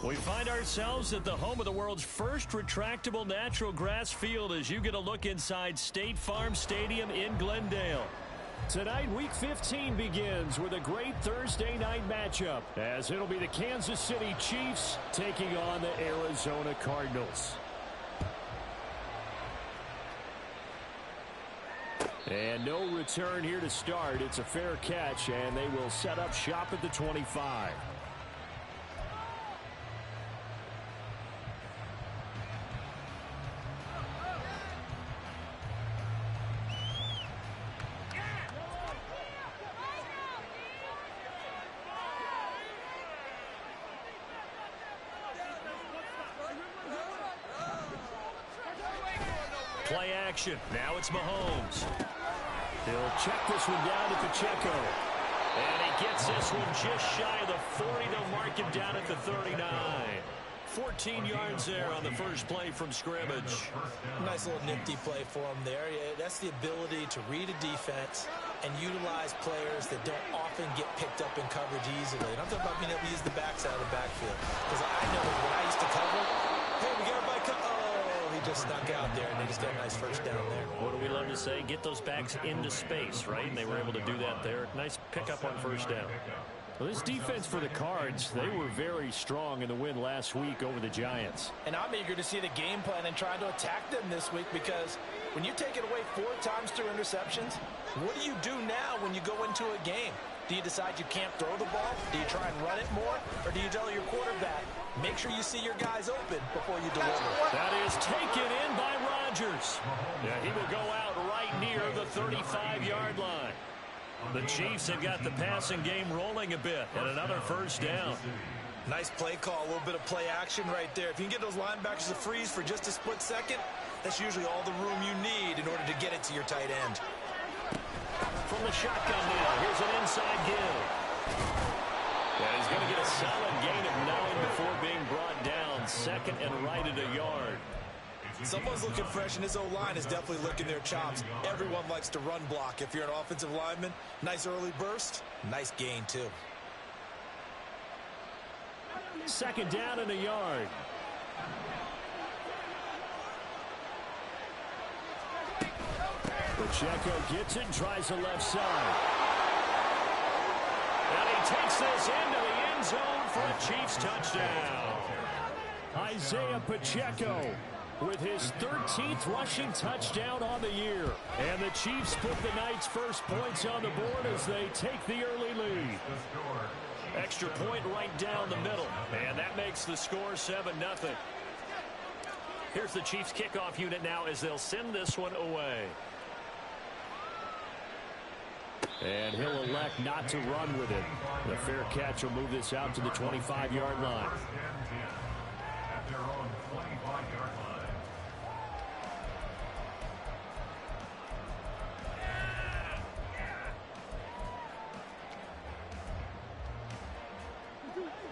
We find ourselves at the home of the world's first retractable natural grass field as you get a look inside State Farm Stadium in Glendale. Tonight, Week 15 begins with a great Thursday night matchup, as it'll be the Kansas City Chiefs taking on the Arizona Cardinals. And no return here to start. It's a fair catch, and they will set up shop at the 25. Play action. Now it's Mahomes. He'll check this one down to Pacheco. And he gets this one just shy of the 40. They'll mark him down at the 39. 14 yards there on the first play from scrimmage. Nice little nifty play for him there. Yeah, that's the ability to read a defense and utilize players that don't often get picked up in coverage easily. And I'm talking about being able to use the backside of the backfield. Because I know when I used to cover, hey, we got everybody covered. He just snuck out there, and they just got a nice first down there. What do we love to say? Get those backs into space, right? And they were able to do that there. Nice pickup on first down. Well, this defense for the Cards, they were very strong in the win last week over the Giants. And I'm eager to see the game plan and try to attack them this week, because when you take it away 4 times through interceptions, what do you do now when you go into a game? Do you decide you can't throw the ball? Do you try and run it more? Or do you tell your quarterback, make sure you see your guys open before you deliver? That is taken in by Rodgers. Yeah, he will go out right near the 35-yard line. The Chiefs have got the passing game rolling a bit, and another first down. Nice play call, a little bit of play action right there. If you can get those linebackers to freeze for just a split second, that's usually all the room you need in order to get it to your tight end. From the shotgun now, here's an inside give. And he's going to get a solid gain of 9 before being brought down. Second and right at a yard. Someone's looking fresh, and his O-line is definitely licking their chops. Everyone likes to run block. If you're an offensive lineman, nice early burst, nice gain too. Second down and a yard. Pacheco gets it, tries the left side. And he takes this into the end zone for a Chiefs touchdown. Isaiah Pacheco with his 13th rushing touchdown on the year. And the Chiefs put the night's first points on the board as they take the early lead. Extra point right down the middle. And that makes the score 7-0. Here's the Chiefs kickoff unit now as they'll send this one away. And he'll elect not to run with it. The fair catch will move this out to the 25-yard line.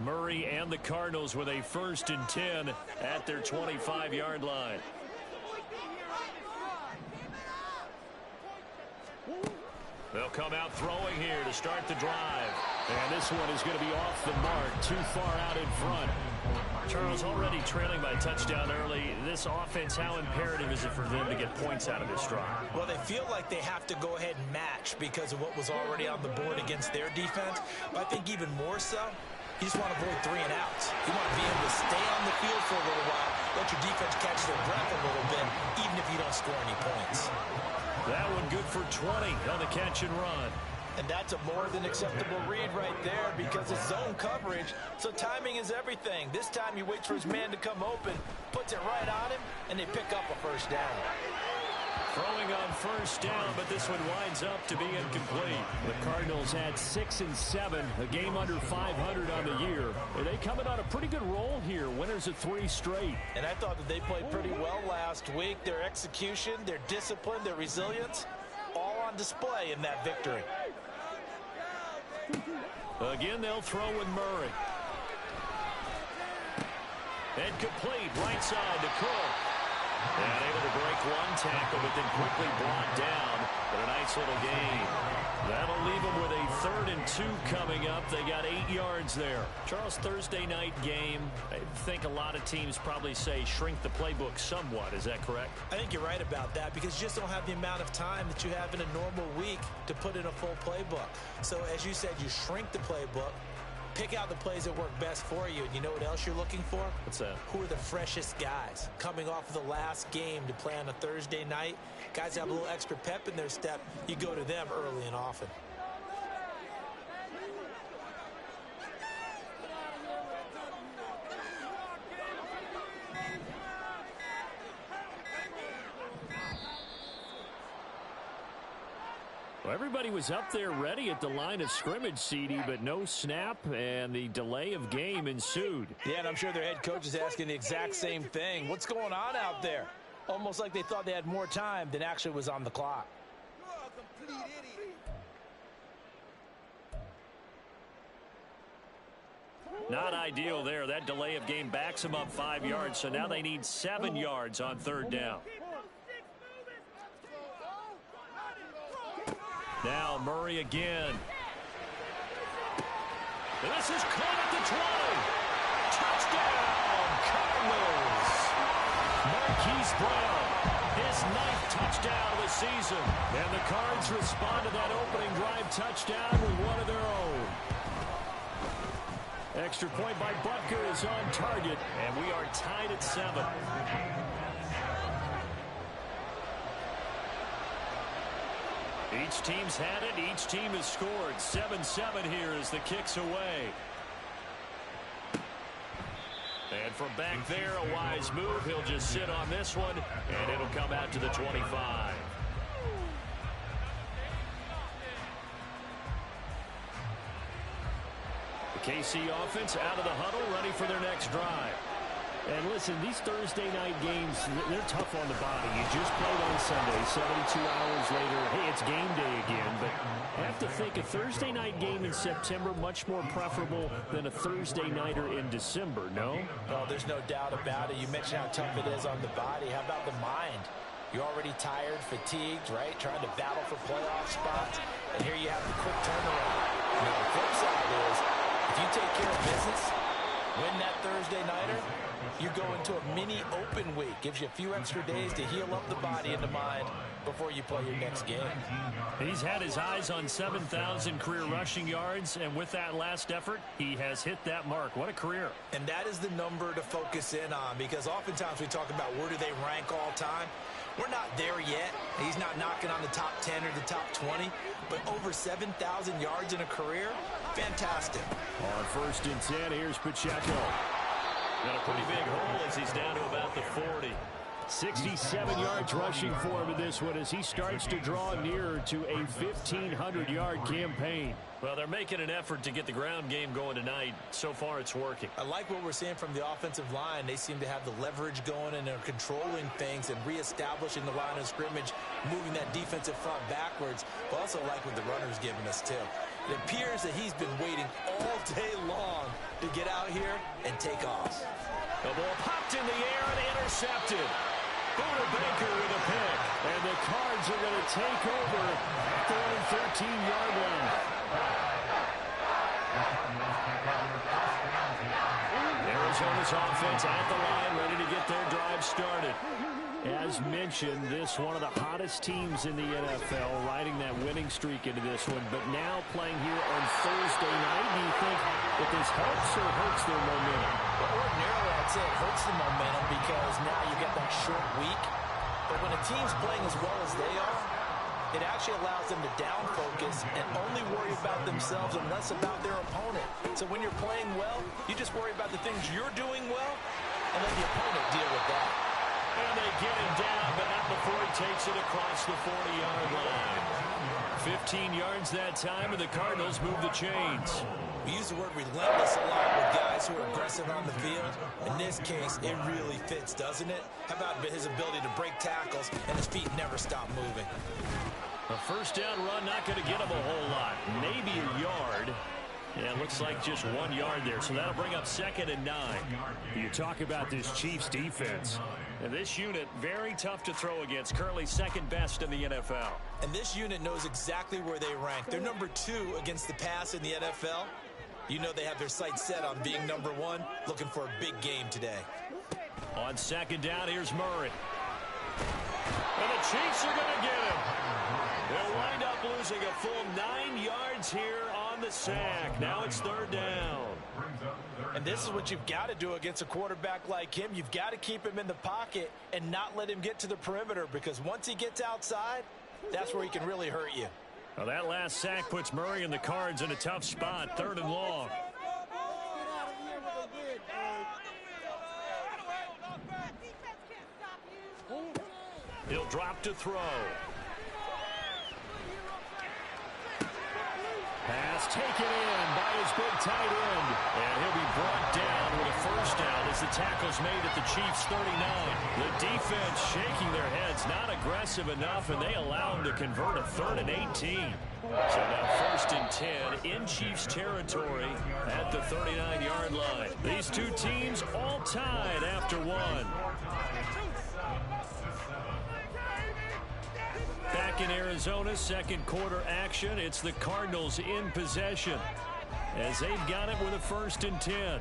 Murray and the Cardinals with a 1st and 10 at their 25-yard line. They'll come out throwing here to start the drive. And this one is going to be off the mark, too far out in front. Charles, already trailing by touchdown early. This offense, how imperative is it for them to get points out of this drive? Well, they feel like they have to go ahead and match because of what was already on the board against their defense. But I think even more so, you just want to avoid 3 and outs. You want to be able to stay on the field for a little while, let your defense catch their breath a little bit, even if you don't score any points. That one good for 20 on the catch and run. And that's a more than acceptable read right there because it's zone coverage, so timing is everything. This time he waits for his man to come open, puts it right on him, and they pick up a first down. Throwing on first down, but this one winds up to be incomplete. The Cardinals had 6 and 7, a game under 500 on the year. They coming on a pretty good roll here, winners of 3 straight. And I thought that they played pretty well last week. Their execution, their discipline, their resilience, all on display in that victory. Again, they'll throw with Murray. And complete, right side to Cook. And able to break one tackle, but then quickly brought down. But a nice little gain. That'll leave them with a 3rd and 2 coming up. They got 8 yards there. Charles, Thursday night game. I think a lot of teams probably say shrink the playbook somewhat. Is that correct? I think you're right about that because you just don't have the amount of time that you have in a normal week to put in a full playbook. So as you said, you shrink the playbook, pick out the plays that work best for you. And you know what else you're looking for? What's that? Who are the freshest guys coming off of the last game to play on a Thursday night? Guys have a little extra pep in their step. You go to them early and often. Well, everybody was up there ready at the line of scrimmage, CD, but no snap, and the delay of game ensued. Yeah, and I'm sure their head coach is asking the exact same thing. What's going on out there? Almost like they thought they had more time than actually was on the clock. Not ideal there. That delay of game backs them up 5 yards, so now they need 7 yards on 3rd down. Now Murray again. This is caught at the 20. Touchdown, Cardinals. Marquise Brown, his 9th touchdown of the season. And the Cards respond to that opening drive touchdown with one of their own. Extra point by Butker is on target, and we are tied at 7. Each team's had it. Each team has scored. 7-7 here as the kick's away. And from back there, a wise move. He'll just sit on this one, and it'll come out to the 25. The KC offense out of the huddle, ready for their next drive. And listen, these Thursday night games, they're tough on the body. You just played on Sunday, 72 hours later. Hey, it's game day again. But I have to think a Thursday night game in September much more preferable than a Thursday nighter in December, no? Oh, there's no doubt about it. You mentioned how tough it is on the body. How about the mind? You're already tired, fatigued, right? Trying to battle for playoff spots. And here you have the quick turnaround. Now, the flip side is, if you take care of business, win that Thursday nighter, you go into a mini open week. Gives you a few extra days to heal up the body and the mind before you play your next game. He's had his eyes on 7,000 career rushing yards, and with that last effort, he has hit that mark. What a career. And that is the number to focus in on, because oftentimes we talk about where do they rank all time. We're not there yet. He's not knocking on the top 10 or the top 20, but over 7,000 yards in a career, fantastic. On 1st and 10, here's Pacheco. Got a pretty big hole as he's down to about the 40. 67 yards rushing for him in this one as he starts to draw nearer to a 1,500-yard campaign. Well, they're making an effort to get the ground game going tonight. So far, it's working. I like what we're seeing from the offensive line. They seem to have the leverage going, and they're controlling things and reestablishing the line of scrimmage, moving that defensive front backwards. But also like what the runner's giving us, too. It appears that he's been waiting all day long to get out here and take off. The ball popped in the air and intercepted. Buda Baker with a pick. And the Cards are going to take over at their own 13-yard line. Arizona's offense at the line, ready to get their drive started. As mentioned, this one of the hottest teams in the NFL, riding that winning streak into this one, but now playing here on Thursday night. Do you think that this helps or hurts their momentum? Well, ordinarily, I'd say it hurts the momentum because now you get that short week. But when a team's playing as well as they are, it actually allows them to down focus and only worry about themselves and less about their opponent. So when you're playing well, you just worry about the things you're doing well and let the opponent deal with that. And they get him down, but not before he takes it across the 40-yard line. 15 yards that time, and the Cardinals move the chains. We use the word relentless a lot with guys who are aggressive on the field. In this case, it really fits, doesn't it? How about his ability to break tackles and his feet never stop moving? A first down run, not going to get him a whole lot. Maybe a yard. Yeah, it looks like just 1 yard there, so that'll bring up 2nd and 9. You talk about this Chiefs defense. And this unit, very tough to throw against, currently 2nd best in the NFL. And this unit knows exactly where they rank. They're number 2 against the pass in the NFL. You know they have their sights set on being number 1, looking for a big game today. On 2nd down, here's Murray. And the Chiefs are going to get him. They'll wind up losing a full 9 yards here on the sack. Now it's 3rd down. And this is what you've got to do against a quarterback like him. You've got to keep him in the pocket and not let him get to the perimeter, because once he gets outside, that's where he can really hurt you. Well, that last sack puts Murray and the Cards in a tough spot, 3rd and long. He'll drop to throw. Pass taken in by his big tight end. And he'll be brought down with a 1st down as the tackle's made at the Chiefs' 39. The defense shaking their heads, not aggressive enough, and they allow him to convert a 3rd and 18. So now 1st and 10 in Chiefs territory at the 39-yard line. These two teams all tied after 1. Back in Arizona, 2nd quarter action. It's the Cardinals in possession as they've got it with a 1st and 10.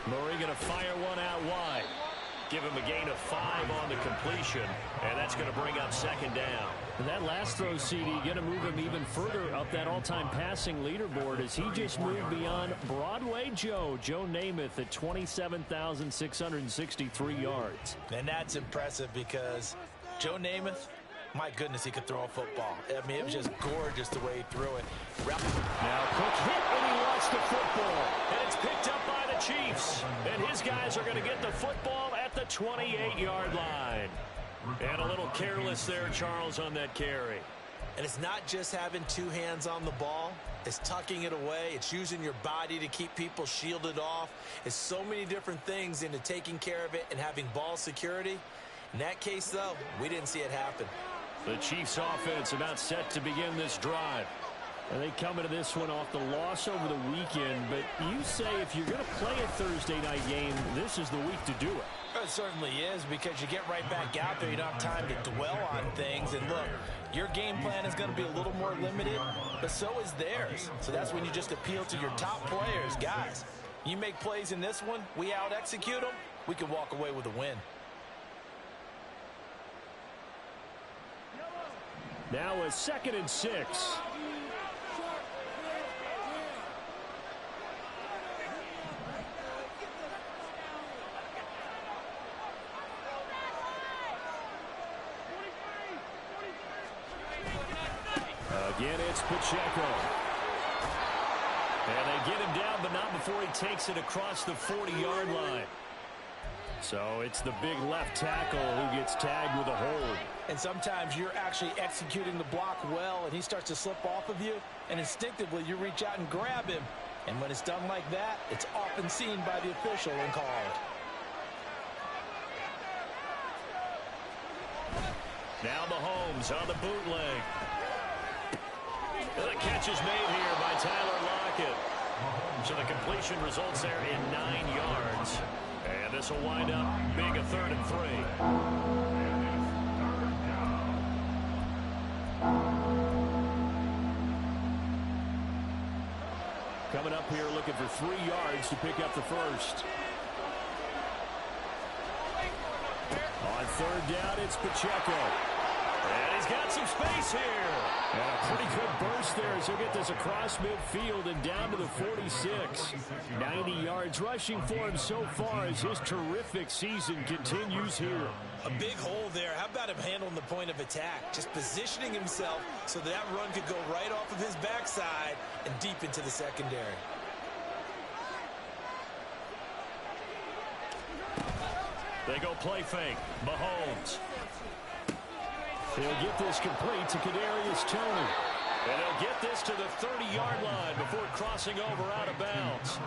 Murray going to fire one out wide. Give him a gain of 5 on the completion, and that's going to bring up 2nd down. And that last throw, CD, going to move him even further up that all-time passing leaderboard as he just moved beyond Broadway Joe Namath at 27,663 yards. And that's impressive because Joe Namath, my goodness, he could throw a football. I mean, it was just gorgeous the way he threw it. Now, quick hit when he lost the football, and it's picked up by the Chiefs. And his guys are going to get the football at the 28-yard line. And a little careless there, Charles, on that carry. And it's not just having 2 hands on the ball. It's tucking it away. It's using your body to keep people shielded off. It's so many different things into taking care of it and having ball security. In that case, though, we didn't see it happen. The Chiefs offense about set to begin this drive. And they come into this one off the loss over the weekend. But you say if you're going to play a Thursday night game, this is the week to do it. It certainly is, because you get right back out there. You don't have time to dwell on things. And look, your game plan is going to be a little more limited, but so is theirs. So that's when you just appeal to your top players. Guys, you make plays in this one, we out-execute them, we can walk away with a win. Now a 2nd and 6. Again, it's Pacheco. And they get him down, but not before he takes it across the 40-yard line. So it's the big left tackle who gets tagged with a hold. And sometimes you're actually executing the block well, and he starts to slip off of you, and instinctively you reach out and grab him. And when it's done like that, it's often seen by the official and called. Now Mahomes on the bootleg. And the catch is made here by Tyler Lockett. So the completion results there in 9 yards. And this will wind up being a 3rd and 3. Coming up here looking for 3 yards to pick up the 1st. On 3rd down, it's Pacheco. And he's got some space here. And a pretty good burst there as he'll get this across midfield and down to the 46. 90 yards rushing for him so far as his terrific season continues here. A big hole there. How about him handling the point of attack? Just positioning himself so that run could go right off of his backside and deep into the secondary. They go play fake. Mahomes. He'll get this complete to Kadarius Toney. And he'll get this to the 30-yard line before crossing over out of bounds.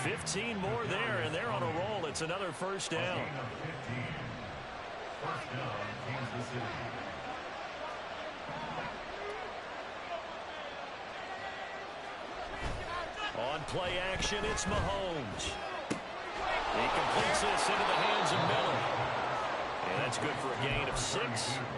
15 more there, and they're on a roll. It's another 1st down. On play action, it's Mahomes. He completes this into the hands of Miller. And that's good for a gain of 6,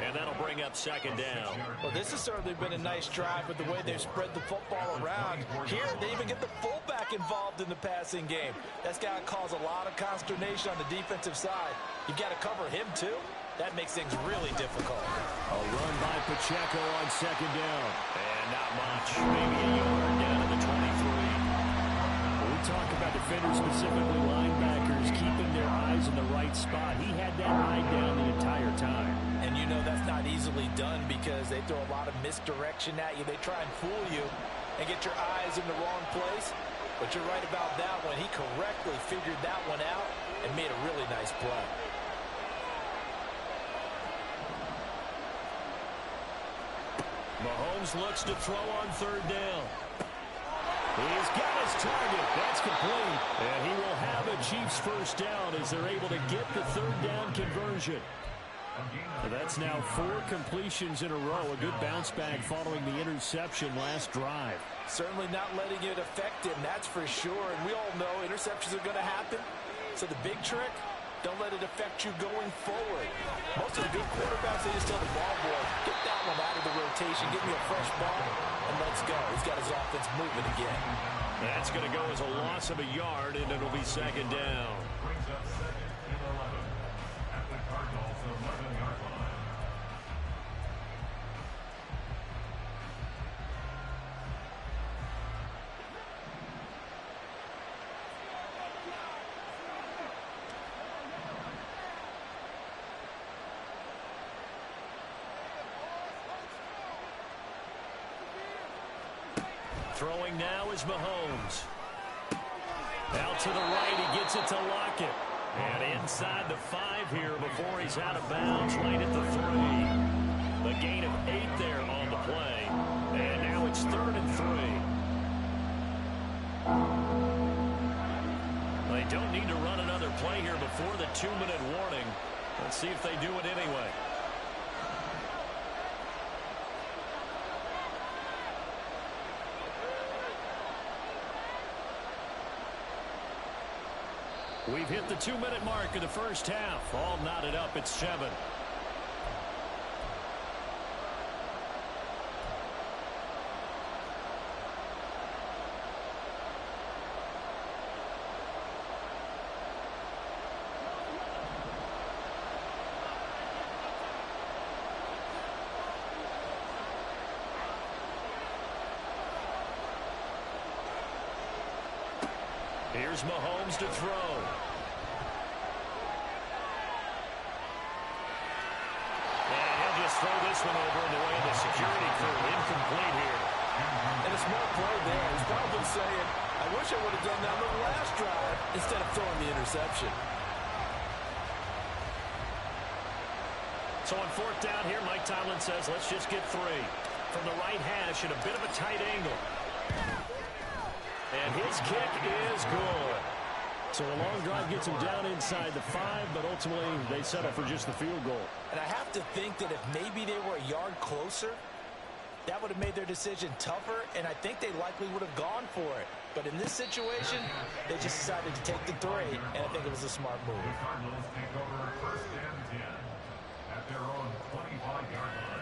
and that'll bring up second down. Well, this has certainly been a nice drive with the way they've spread the football around. Here, they even get the fullback involved in the passing game. That's got to cause a lot of consternation on the defensive side. You've got to cover him, too. That makes things really difficult. A run by Pacheco on second down. And not much. Maybe a yard down to the 23. We talk about defenders, specifically linebackers, keeping their eyes in the right spot. He had that eye down the entire time. And you know that's not easily done because they throw a lot of misdirection at you. They try and fool you and get your eyes in the wrong place. But you're right about that one. He correctly figured that one out and made a really nice play. Mahomes looks to throw on third down. He's got his target. That's complete. And he will have a Chiefs first down as they're able to get the third down conversion. So that's now 4 completions in a row. A good bounce back following the interception last drive. Certainly not letting it affect him, that's for sure. And we all know interceptions are going to happen. So the big trick, don't let it affect you going forward. Most of the good quarterbacks, they just tell the ball boy, get that one out of the rotation, give me a fresh ball, and let's go. He's got his offense moving again. That's going to go as a loss of a yard, and it'll be second down. Brings up second and 11 at the Cardinals' 11-yard line. Throwing now is Mahomes. Out to the right, he gets it to Lockett. And inside the 5 here before he's out of bounds, right at the 3. The gain of 8 there on the play. And now it's 3rd and 3. They don't need to run another play here before the 2-minute warning. Let's see if they do it anyway. We've hit the 2-minute mark of the first half. All knotted up at 7. Here's Mahomes to throw. And he'll just throw this one over in the way of the security crew. Incomplete here. And a smart play there. He's probably saying, I wish I would have done that on the last drive instead of throwing the interception. So on 4th down here, Mike Tomlin says, let's just get 3. From the right hash at a bit of a tight angle. And his kick is good. So a long drive gets him down inside the 5, but ultimately they settle for just the field goal. And I have to think that if maybe they were a yard closer, that would have made their decision tougher, and I think they likely would have gone for it. But in this situation, they just decided to take the 3, and I think it was a smart move. The Cardinals take over 1st and 10 at their own 25-yard line.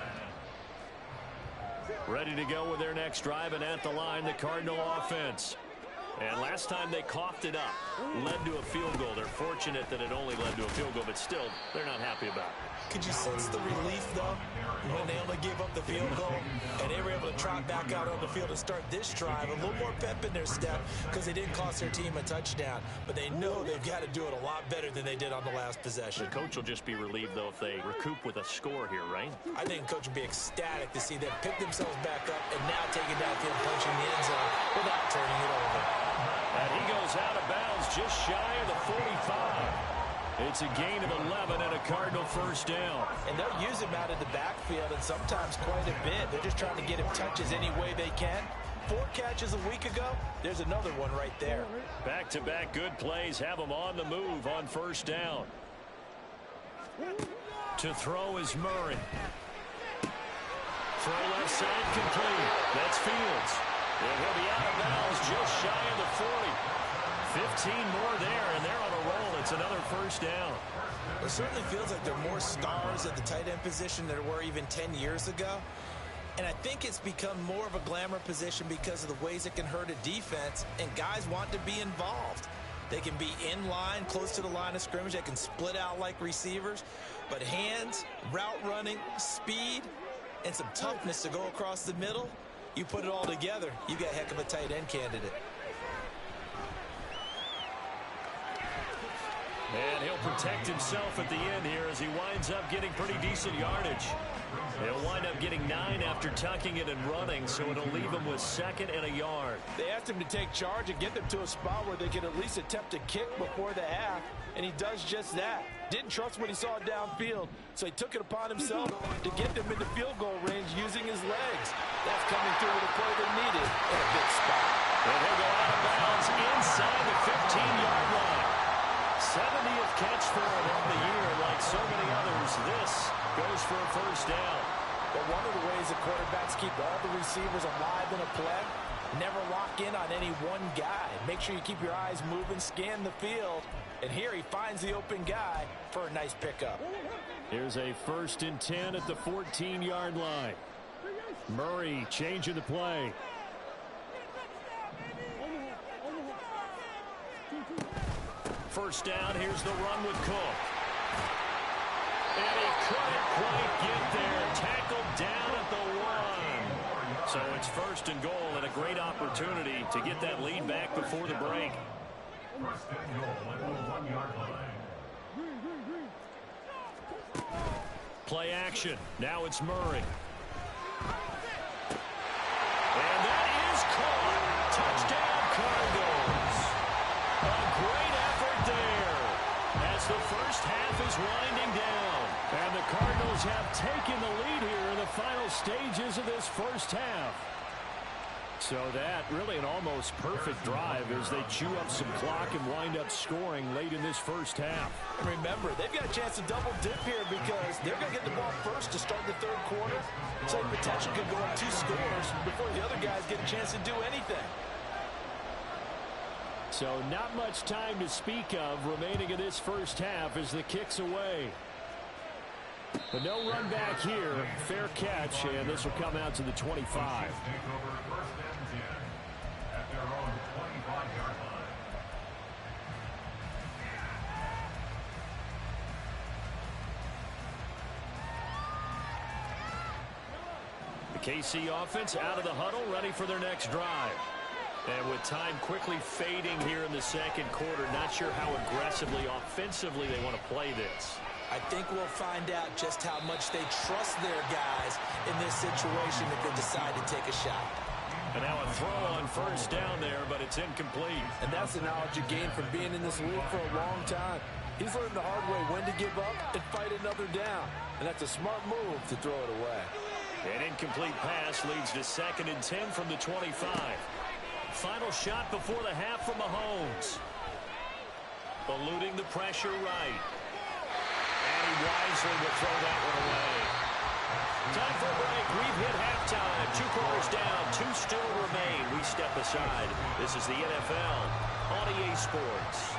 Ready to go with their next drive, and at the line, the Cardinal offense. And last time they coughed it up, led to a field goal. They're fortunate that it only led to a field goal, but still, they're not happy about it. Could you sense the relief, though, when they only gave up the field goal and they were able to trot back out on the field and start this drive? A little more pep in their step because they didn't cost their team a touchdown, but they know they've got to do it a lot better than they did on the last possession. The coach will just be relieved, though, if they recoup with a score here, right? I think the coach will be ecstatic to see them pick themselves back up and now take it downfield, punching the end zone without turning it over. And he goes out of bounds just shy of the 45. It's a gain of 11 and a Cardinal first down. And they'll use him out of the backfield, and sometimes quite a bit. They're just trying to get him touches any way they can. 4 catches a week ago. There's another one right there. Back-to-back good plays have them on the move on first down. To throw is Murray. Throw left side complete. That's Fields. And he'll be out of bounds just shy of the 40. 15 more there, and they're on a roll. It's another first down. It certainly feels like there are more stars at the tight end position than there were even 10 years ago. And I think it's become more of a glamour position because of the ways it can hurt a defense, and guys want to be involved. They can be in line, close to the line of scrimmage. They can split out like receivers. But hands, route running, speed, and some toughness to go across the middle, you put it all together, you got a heck of a tight end candidate. And he'll protect himself at the end here as he winds up getting pretty decent yardage. He'll wind up getting 9 after tucking it and running, so it'll leave him with 2nd and a yard. They asked him to take charge and get them to a spot where they could at least attempt a kick before the half, and he does just that. Didn't trust what he saw downfield, so he took it upon himself to get them into field goal range using his legs. That's coming through with a play they needed in a big spot. And he'll go out of bounds inside the 15-yard line. 70th catch for him on the year. Like so many others, this goes for a first down. But one of the ways that quarterbacks keep all the receivers alive in a play, never lock in on any one guy. Make sure you keep your eyes moving, scan the field, and here he finds the open guy for a nice pickup. Here's a 1st and 10 at the 14-yard line. Murray changing the play. First down, here's the run with Cook. And he couldn't quite get there. Tackled down at the 1. So it's 1st and goal and a great opportunity to get that lead back before the break. First and goal at the 1-yard line. Play action. Now it's Murray. And that is caught. Touchdown Cardinals. A great effort there as the first half is winding down. And the Cardinals have taken the lead here in the final stages of this first half. So that really an almost perfect drive as they chew up some clock and wind up scoring late in this first half. And remember, they've got a chance to double dip here because they're going to get the ball first to start the 3rd quarter. So they potentially could go up 2 scores before the other guys get a chance to do anything. So not much time to speak of remaining in this first half as the kick's away. But no run back here. Fair catch, and this will come out to the 25. Take over 1st and 10 at their own 25-yard line. The KC offense out of the huddle, ready for their next drive. And with time quickly fading here in the 2nd quarter, not sure how aggressively, offensively they want to play this. I think we'll find out just how much they trust their guys in this situation if they decide to take a shot. And now a throw on 1st down there, but it's incomplete. And that's the knowledge you gain from being in this league for a long time. He's learned the hard way when to give up and fight another down. And that's a smart move to throw it away. An incomplete pass leads to 2nd and 10 from the 25. Final shot before the half from Mahomes. Eluding the pressure right. And he wisely will throw that one away. Time for a break. We've hit halftime. 2 quarters down. 2 still remain. We step aside. This is the NFL on EA Sports.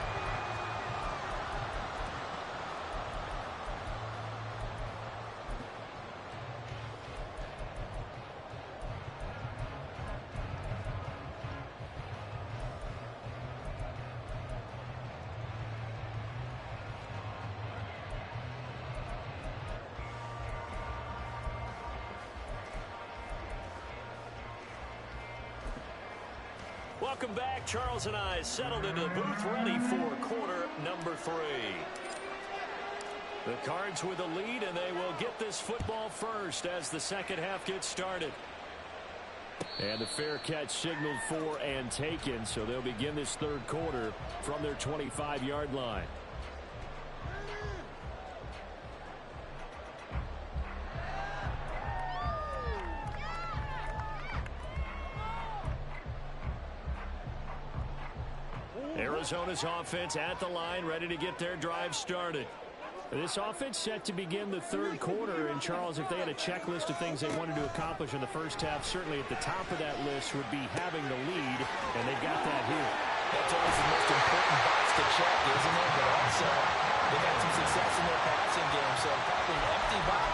Welcome back. Charles and I settled into the booth ready for quarter number 3. The Cards with a lead, and they will get this football first as the 2nd half gets started. And the fair catch signaled for and taken, so they'll begin this 3rd quarter from their 25-yard line. Arizona's offense at the line, ready to get their drive started. This offense set to begin the third quarter. And, Charles, if they had a checklist of things they wanted to accomplish in the first half, certainly at the top of that list would be having the lead, and they've got that here. That's always the most important box to check, isn't it? But also, they've had some success in their passing game, so probably an empty box,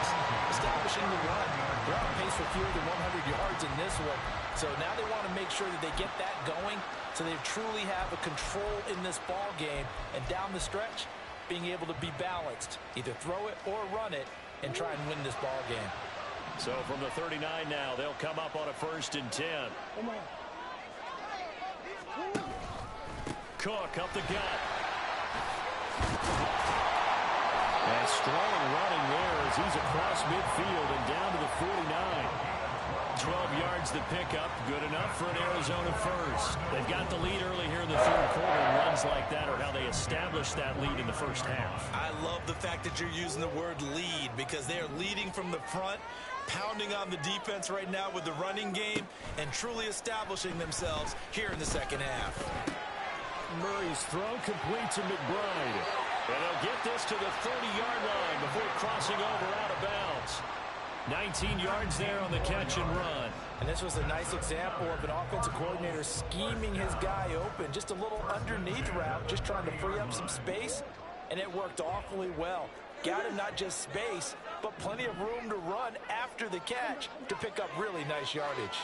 establishing the run. They're on pace for fewer than 100 yards in this one. So now they want to make sure that they get that going so they truly have a control in this ball game, and down the stretch, being able to be balanced, either throw it or run it, and try and win this ball game. So from the 39 now, they'll come up on a 1st and 10. Cook up the gut. And strong running there as he's across midfield and down to the 49. 12 yards to pick up, good enough for an Arizona first. They've got the lead early here in the third quarter, and runs like that are how they establish that lead in the first half. I love the fact that you're using the word lead, because they are leading from the front, pounding on the defense right now with the running game, and truly establishing themselves here in the second half. Murray's throw complete to McBride. And they'll get this to the 30-yard line before crossing over out of bounds. 19 yards there on the catch and run. And this was a nice example of an offensive coordinator scheming his guy open. Just a little underneath route, just trying to free up some space, and it worked awfully well. Got him not just space, but plenty of room to run after the catch to pick up really nice yardage.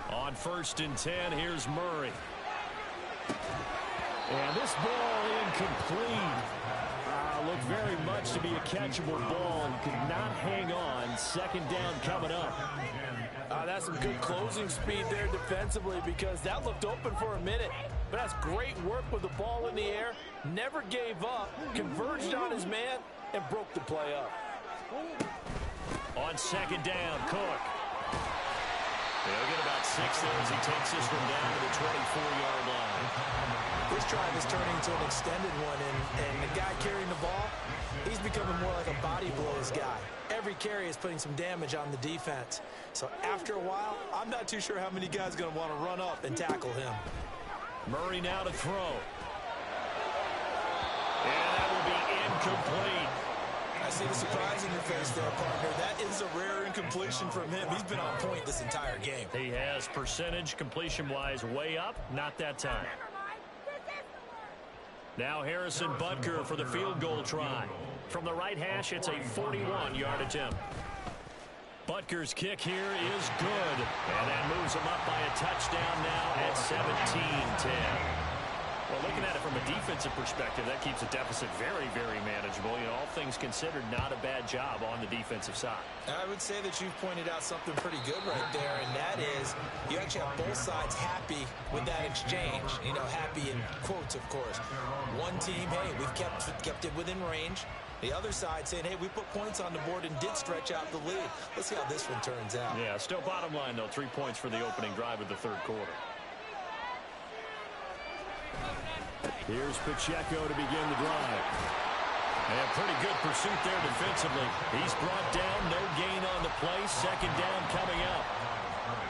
On 1st and 10, here's Murray. And this ball incomplete. Looked very much to be a catchable ball and could not hang on. 2nd down coming up. That's some good closing speed there defensively, because that looked open for a minute. But that's great work with the ball in the air. Never gave up, converged on his man, and broke the play up. On 2nd down, Cook. They'll get about 6 there as he takes this one down to the 24-yard line. This drive is turning into an extended one, and the guy carrying the ball, he's becoming more like a body blows guy. Every carry is putting some damage on the defense. So after a while, I'm not too sure how many guys are going to want to run up and tackle him. Murray now to throw. And that will be incomplete. I see the surprise in your face there, partner. That is a rare incompletion from him. He's been on point this entire game. He has percentage completion-wise way up, not that time. Now Harrison Butker for the field goal try. From the right hash, it's a 41-yard attempt. Butker's kick here is good. And that moves him up by a touchdown now at 17-10. Well, looking at it from a defensive perspective, that keeps the deficit very, very manageable. You know, all things considered, not a bad job on the defensive side. I would say that you've pointed out something pretty good right there, and that is you actually have both sides happy with that exchange. You know, happy in quotes, of course. One team, hey, we've kept it within range. The other side saying, hey, we put points on the board and did stretch out the lead. Let's see how this one turns out. Yeah, still bottom line, though, 3 points for the opening drive of the third quarter. Here's Pacheco to begin the drive. And pretty good pursuit there defensively. He's brought down, no gain on the play. 2nd down coming up.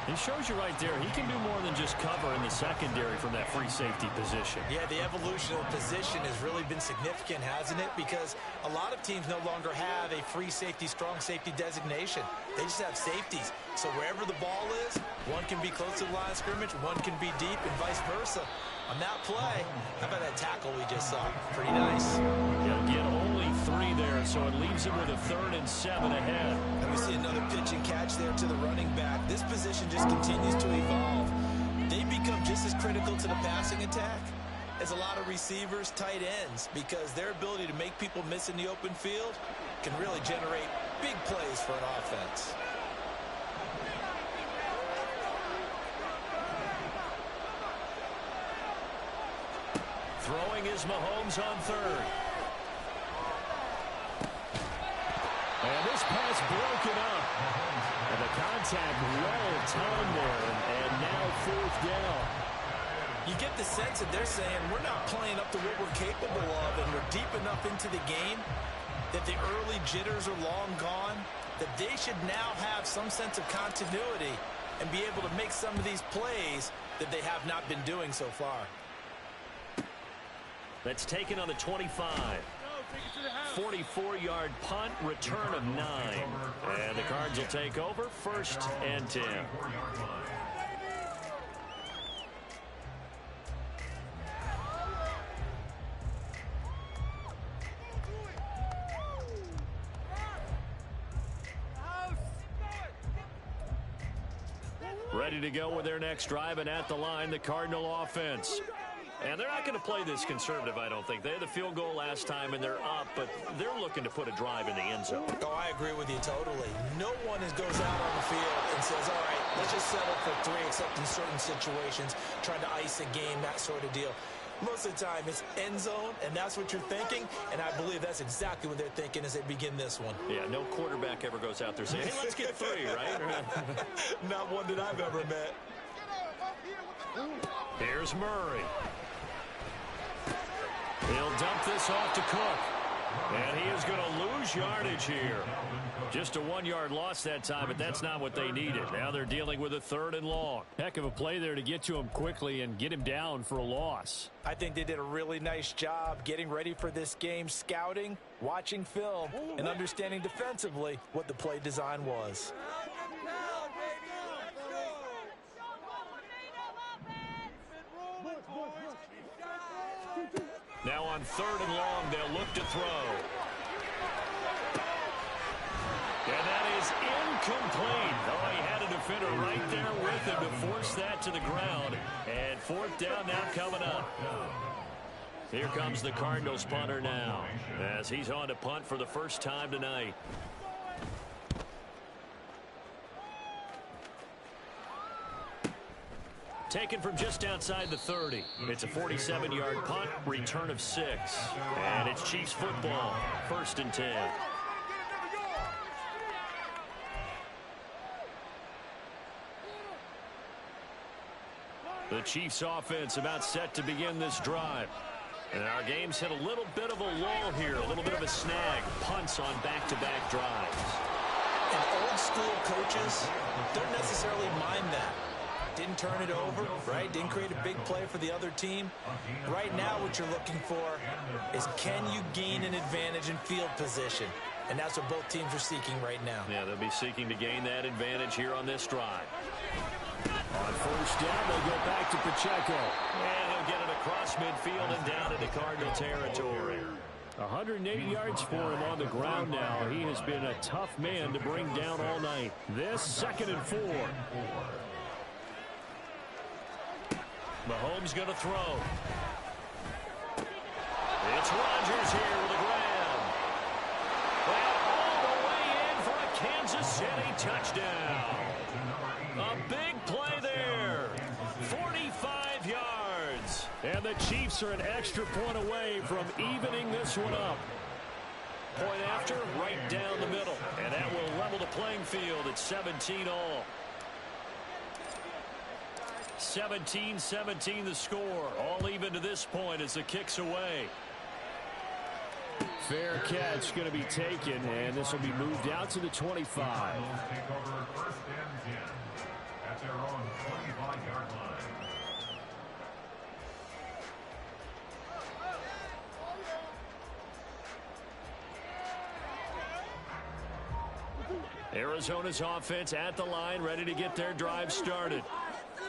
He shows you right there, he can do more than just cover in the secondary from that free safety position. Yeah, the evolution of position has really been significant, hasn't it? Because a lot of teams no longer have a free safety, strong safety designation. They just have safeties. So wherever the ball is, one can be close to the line of scrimmage, one can be deep, and vice versa. On that play, how about that tackle we just saw? Pretty nice. He'll get only 3 there, so it leaves him with a 3rd and 7 ahead. And we see another pitch and catch there to the running back. This position just continues to evolve. They become just as critical to the passing attack as a lot of receivers, tight ends, because their ability to make people miss in the open field can really generate big plays for an offense. Throwing is Mahomes on 3rd. And this pass broken up. And the contact well timed there. And now 4th down. You get the sense that they're saying we're not playing up to what we're capable of, and we're deep enough into the game that the early jitters are long gone, that they should now have some sense of continuity and be able to make some of these plays that they have not been doing so far. That's taken on the 25. 44-yard punt, return of 9. And the Cards will take over, 1st and 10. Ready to go with their next drive, and at the line, the Cardinal offense. And they're not going to play this conservative, I don't think. They had the field goal last time, and they're up, but they're looking to put a drive in the end zone. Oh, I agree with you totally. No one goes out on the field and says, all right, let's just settle for 3, except in certain situations, trying to ice a game, that sort of deal. Most of the time, it's end zone, and that's what you're thinking, and I believe that's exactly what they're thinking as they begin this one. Yeah, no quarterback ever goes out there saying, hey, let's get 3, right? Not one that I've ever met. Here's Murray. He'll dump this off to Cook. And he is going to lose yardage here. Just a 1-yard loss that time, but that's not what they needed. Now they're dealing with a 3rd and long. Heck of a play there to get to him quickly and get him down for a loss. I think they did a really nice job getting ready for this game, scouting, watching film, and understanding defensively what the play design was. Now on 3rd and long, they'll look to throw. And that is incomplete. Oh, he had a defender right there with him to force that to the ground. And 4th down now coming up. Here comes the Cardinals punter now, as he's on to punt for the first time tonight. Taken from just outside the 30. It's a 47-yard punt, return of 6. And it's Chiefs football, 1st and 10. The Chiefs offense about set to begin this drive. And our game's hit a little bit of a lull here, a little bit of a snag. Punts on back-to-back drives. And old school coaches don't necessarily mind that. Didn't turn it over, right? Didn't create a big play for the other team. Right now what you're looking for is, can you gain an advantage in field position? And that's what both teams are seeking right now. Yeah, they'll be seeking to gain that advantage here on this drive. On 1st down, they go back to Pacheco. And he'll get it across midfield and down into Cardinal territory. 180 yards for him on the ground now. He has been a tough man to bring down all night. This 2nd and 4. Mahomes going to throw. It's Rodgers here with a grab. And all the way in for a Kansas City touchdown. A big play there. 45 yards. And the Chiefs are an extra point away from evening this one up. Point after, right down the middle. And that will level the playing field at 17 all. 17-17 the score. All even to this point as the kick's away. Fair catch going to be taken, and this will be moved out to the 25. Take over 1st and 10 at their own 25-yard line. Arizona's offense at the line, ready to get their drive started.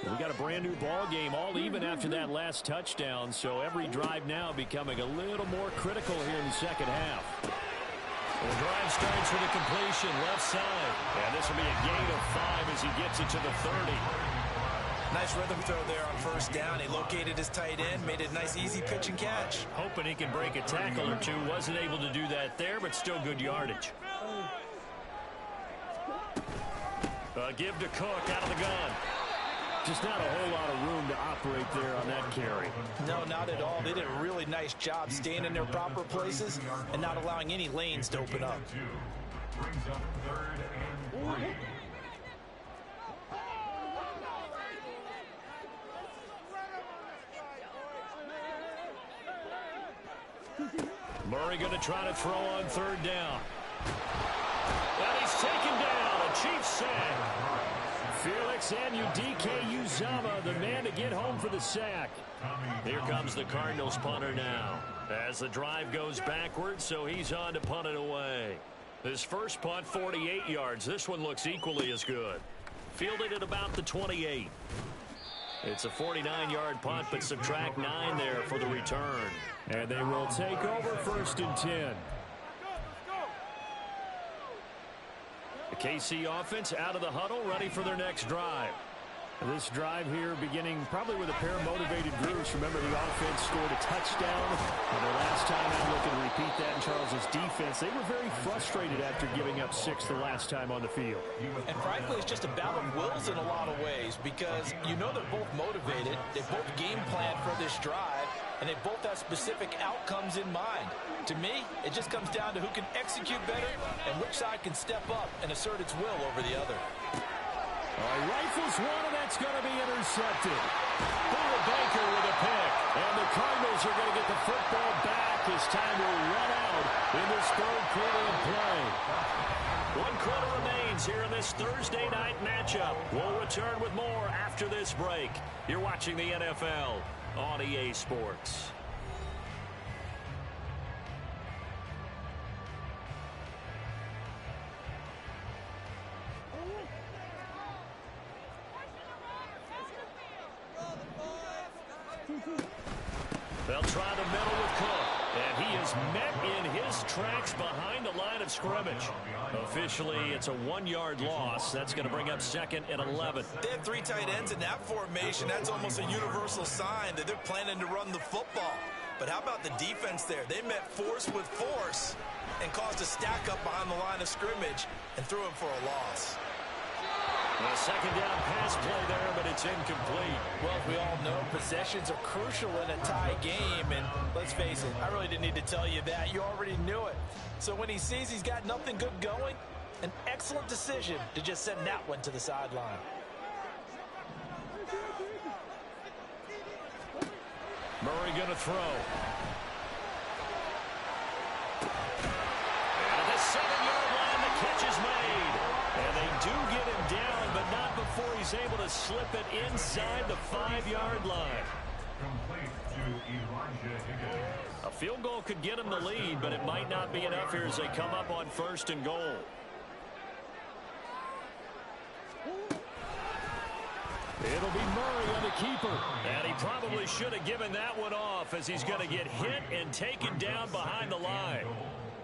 We got a brand new ball game, all even after that last touchdown, so every drive now becoming a little more critical here in the second half. The drive starts with a completion left side, and this will be a gain of 5 as he gets it to the 30. Nice rhythm throw there on 1st down. He located his tight end, made it a nice easy pitch and catch. Hoping he can break a tackle or two. Wasn't able to do that there, but still good yardage. Give to Cook out of the gun. Just not a whole lot of room to operate there on that carry. No, not at all. They did a really nice job staying in their proper places and not allowing any lanes to open up. Brings up 3rd and 3. Murray going to try to throw on 3rd down. And he's taken down. A Chiefs sack. Felix Anudike-Uzomah, the man to get home for the sack. Here comes the Cardinals punter now. As the drive goes backwards, so he's on to punt it away. His first punt, 48 yards. This one looks equally as good. Fielded at about the 28. It's a 49-yard punt, but subtract 9 there for the return. And they will take over 1st and 10. The KC offense out of the huddle, ready for their next drive. This drive here beginning probably with a pair of motivated groups. Remember, the offense scored a touchdown. And the last time out, looking to repeat that in Charles's defense. They were very frustrated after giving up 6 the last time on the field. And frankly, it's just a battle of wills in a lot of ways because you know they're both motivated. They both game plan for this drive, and they both have specific outcomes in mind. To me, it just comes down to who can execute better and which side can step up and assert its will over the other. Rifles one, and that's going to be intercepted. Buda Baker with a pick. And the Cardinals are going to get the football back. It's time to run out in this 3rd quarter of play. 1 quarter remains here in this Thursday night matchup. We'll return with more after this break. You're watching the NFL on EA Sports. They'll try the middle with Cook, and he is met in his tracks behind the line of scrimmage. Officially, it's a 1-yard loss. That's going to bring up 2nd and 11. They have 3 tight ends in that formation. That's almost a universal sign that they're planning to run the football. But how about the defense there? They met force with force and caused a stack up behind the line of scrimmage and threw him for a loss. A 2nd down pass play there, but it's incomplete. Well, as we all know, possessions are crucial in a tie game, and let's face it, I really didn't need to tell you that. You already knew it. So when he sees he's got nothing good going, an excellent decision to just send that one to the sideline. Murray going to throw. At the 7-yard line, the catch is made. And they do get him down, but not before he's able to slip it inside the 5-yard line. A field goal could get him the lead, but it might not be enough here as they come up on 1st and goal. It'll be Murray on the keeper. And he probably should have given that one off as he's going to get hit and taken down behind the line.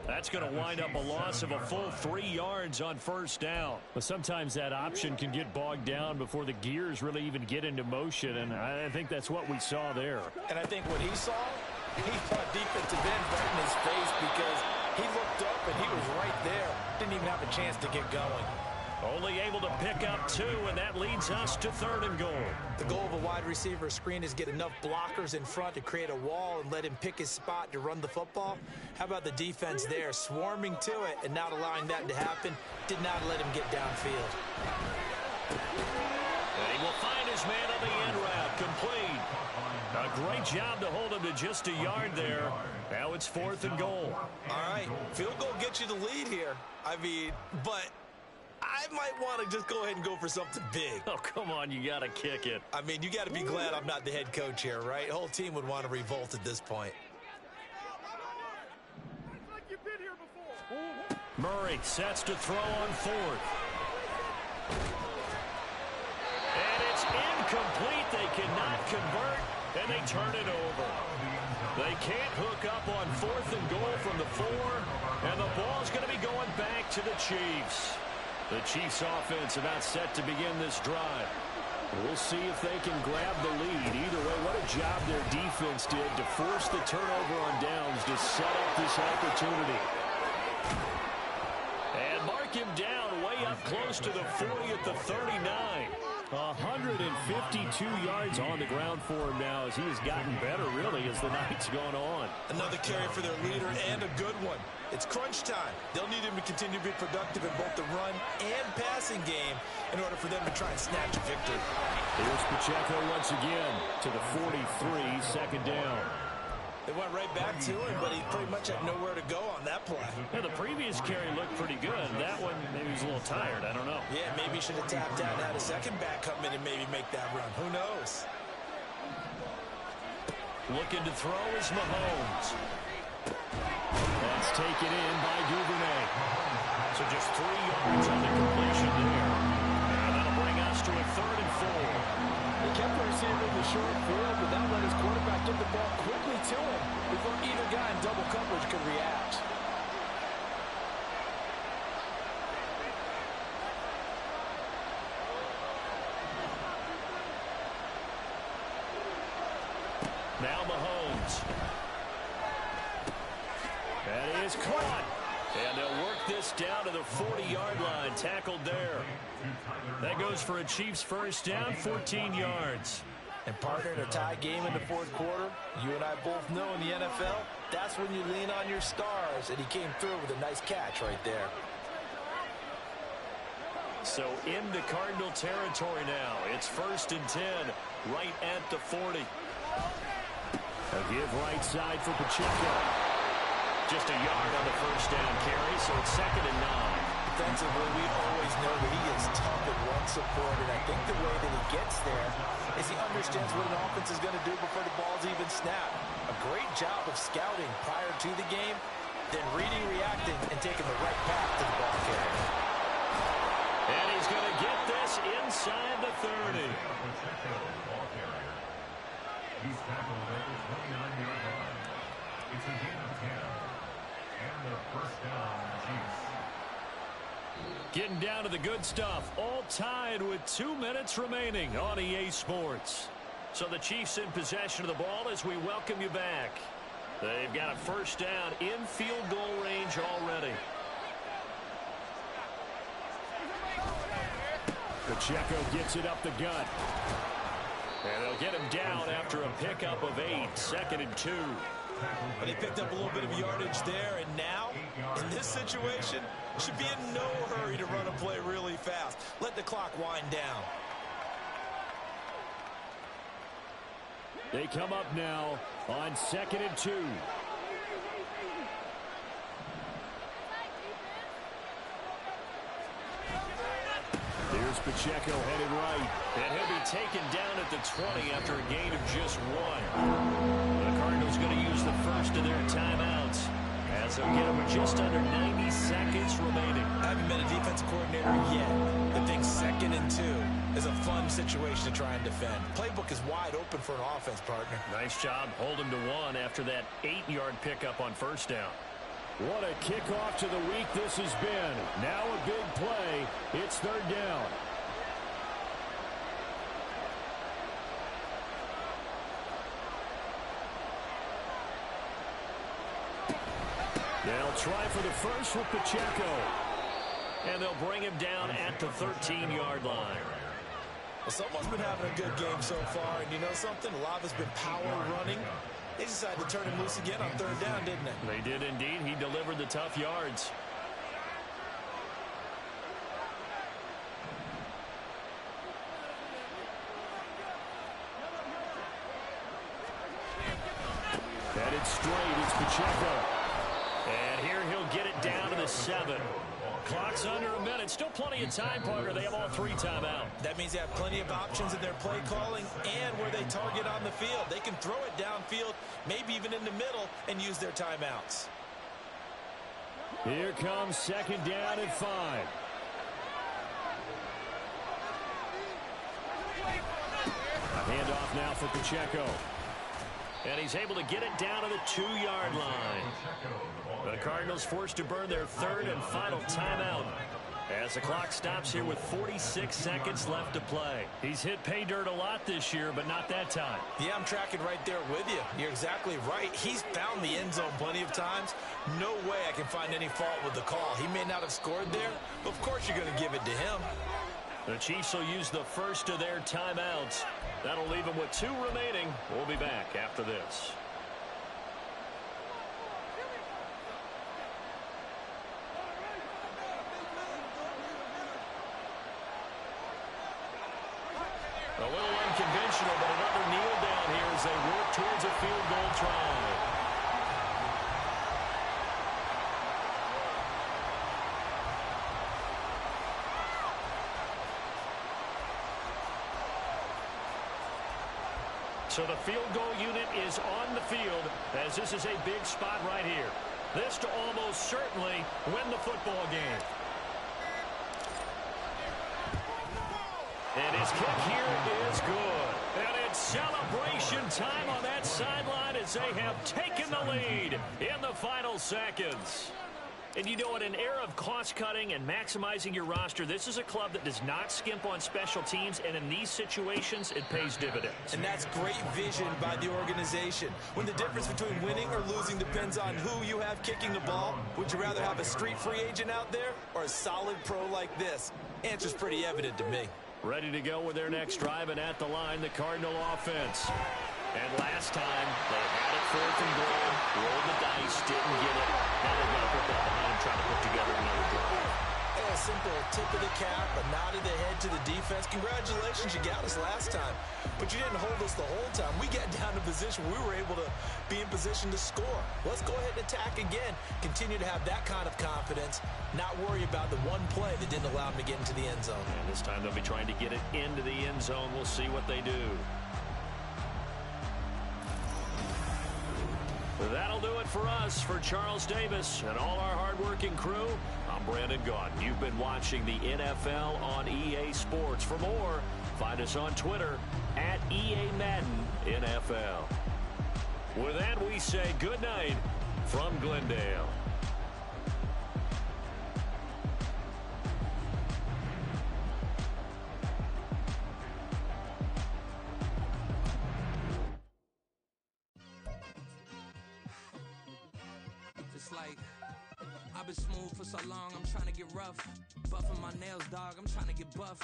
That's going to wind up a loss of a full 3 yards on 1st down. But sometimes that option can get bogged down before the gears really even get into motion, and I think that's what we saw there. And I think what he saw, he thought defensive end right in his face because he looked up and he was right there. Didn't even have a chance to get going. Only able to pick up 2, and that leads us to 3rd and goal. The goal of a wide receiver screen is get enough blockers in front to create a wall and let him pick his spot to run the football. How about the defense there, swarming to it and not allowing that to happen? Did not let him get downfield. And he will find his man on the end route, complete. A great job to hold him to just a yard there. Now it's 4th and goal. All right, field goal gets you the lead here. I mean, but I might want to just go ahead and go for something big. Oh, come on, you got to kick it. I mean, you got to be glad I'm not the head coach here, right? The whole team would want to revolt at this point. Murray sets to throw on 4th. And it's incomplete. They cannot convert, and they turn it over. They can't hook up on 4th and goal from the 4, and the ball's going to be going back to the Chiefs. The Chiefs offense about set to begin this drive. We'll see if they can grab the lead. Either way, what a job their defense did to force the turnover on downs to set up this opportunity. And mark him down way up close to the 40 at the 39. 152 yards on the ground for him now as he has gotten better, really, as the night's gone on. Another carry for their leader and a good one. It's crunch time. They'll need him to continue to be productive in both the run and passing game in order for them to try and snatch a victory. Here's Pacheco once again to the 43, 2nd down. They went right back to him, but he pretty much had nowhere to go on that play. Yeah, the previous carry looked pretty good. That one, maybe seems a little tired. I don't know. Yeah, maybe he should have tapped out and had a second back come in and maybe make that run. Who knows? Looking to throw is Mahomes. That's taken in by Duvernay. So just 3 yards on the completion there. And that'll bring us to a 3rd and 4. He kept the receiver in the short field, but that let his quarterback get the ball quickly to him before either guy in double coverage could react. Now Mahomes. That is caught. And they'll work this down to the 40-yard line. Tackled there. That goes for a Chiefs first down, 14 yards. And partner, in a tie game in the 4th quarter, you and I both know in the NFL, that's when you lean on your stars. And he came through with a nice catch right there. So into Cardinal territory now. It's 1st and 10, right at the 40. A give right side for Pacheco. Just a yard on the first down carry, so it's 2nd and 9. Defensively, we always know that he is tough at run support, and I think the way that he gets there is he understands what an offense is going to do before the ball's even snapped. A great job of scouting prior to the game, then reading, reacting, and taking the right path to the ball carrier. And he's going to get this inside the 30. He's tackled at the 29-yard line. It's a gain of 10. And the first down, Chiefs. Getting down to the good stuff. All tied with 2 minutes remaining on EA Sports. So the Chiefs in possession of the ball as we welcome you back. They've got a first down in field goal range already. Pacheco gets it up the gut. And they'll get him down after a pickup of 8. 2nd and 2. But he picked up a little bit of yardage there, and now, in this situation, should be in no hurry to run a play really fast. Let the clock wind down. They come up now on 2nd and 2. Here's Pacheco headed right. And he'll be taken down at the 20 after a gain of just 1. The Cardinals going to use the first of their timeouts as they'll get them with just under 90 seconds remaining. I haven't been a defensive coordinator yet. I think 2nd and 2 is a fun situation to try and defend. Playbook is wide open for an offense, partner. Nice job holding to 1 after that 8-yard pickup on first down. What a kickoff to the week this has been. Now a big play. It's 3rd down. They'll try for the first with Pacheco. And they'll bring him down at the 13-yard line. Well, someone's been having a good game so far, and you know something? A lot has been power running. They decided to turn him loose again on 3rd down, didn't they? They did indeed. He delivered the tough yards. Headed straight, it's Pacheco. And here he'll get it down to the 7. Clock's under a minute. Still plenty of time, Parker. They have all 3 timeouts. That means they have plenty of options in their play calling and where they target on the field. They can throw it downfield, maybe even in the middle, and use their timeouts. Here comes 2nd down and 5. A handoff now for Pacheco. And he's able to get it down to the 2-yard line. The Cardinals forced to burn their 3rd and final timeout as the clock stops here with 46 seconds left to play. He's hit pay dirt a lot this year, but not that time. Yeah, I'm tracking right there with you. You're exactly right. He's found the end zone plenty of times. No way I can find any fault with the call. He may not have scored there, but of course you're going to give it to him. The Chiefs will use the first of their timeouts. That'll leave them with 2 remaining. We'll be back after this. A little unconventional, but another kneel down here as they work towards a field goal try. So the field goal unit is on the field as this is a big spot right here. This to almost certainly win the football game. And his kick here is good. And it's celebration time on that sideline as they have taken the lead in the final seconds. And you know, in an era of cost-cutting and maximizing your roster, this is a club that does not skimp on special teams, and in these situations, it pays dividends. And that's great vision by the organization. When the difference between winning or losing depends on who you have kicking the ball, would you rather have a street free agent out there or a solid pro like this? Answer's pretty evident to me. Ready to go with their next drive, and at the line, the Cardinal offense. And last time, they had it 4th and goal, rolled the dice, didn't get it. Now they're going to put that behind them, trying to put together another drive. A simple tip of the cap, a nod of the head to the defense. Congratulations, you got us last time. But you didn't hold us the whole time. We got down to position. We were able to be in position to score. Let's go ahead and attack again. Continue to have that kind of confidence. Not worry about the one play that didn't allow them to get into the end zone. And this time they'll be trying to get it into the end zone. We'll see what they do. That'll do it for us. For Charles Davis and all our hardworking crew, I'm Brandon Gaudin. You've been watching the NFL on EA Sports. For more, find us on Twitter at EA Madden NFL. With that, we say good night from Glendale. Like, I've been smooth for so long, I'm trying to get rough. Buffing my nails, dog, I'm trying to get buff.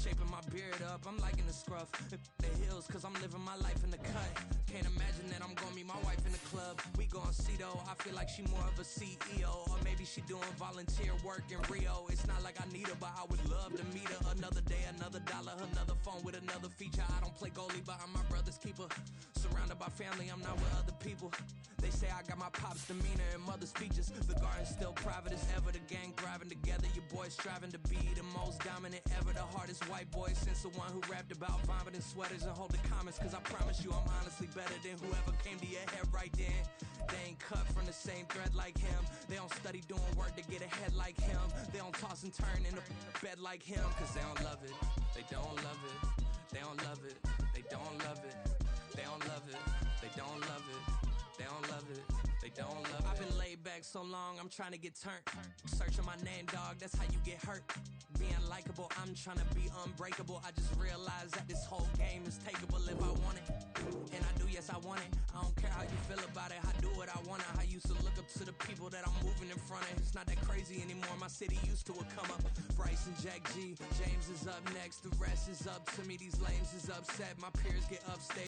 Shaping my beard up, I'm liking the scruff. The hills, cause I'm living my life in the cut. Can't imagine that I'm gonna meet my wife in the club. We gon' see though, I feel like she more of a CEO. Or maybe she doing volunteer work in Rio. It's not like I need her, but I would love to meet her. Another day, another dollar, another phone with another feature. I don't play goalie, but I'm my brother's keeper. Surrounded by family, I'm not with other people. They say I got my pop's demeanor and mother's features. The garden's still private as ever. The gang thriving together. Your boys striving to be the most dominant ever. The hardest white boy since the one who rapped about vomiting sweaters and holding comments. Cause I promise you I'm honestly better than whoever came to your head right then. They ain't cut from the same thread like him. They don't study doing work to get ahead like him. They don't toss and turn in the bed like him. Cause they don't love it. They don't love it. They don't love it. They don't love it. They don't love it. They don't love it. They don't love it. They don't love it. I've been laid back so long, I'm trying to get turned. Searching my name, dog, that's how you get hurt. Being likable, I'm trying to be unbreakable. I just realized that this whole game is takeable if I want it. And I do, yes, I want it. I don't care how you feel about it. I do what I want. I used to look up to the people that I'm moving in front of. It's not that crazy anymore. My city used to it come up. Bryce and Jack G. James is up next. The rest is up to me. These lames is upset. My peers get upstate.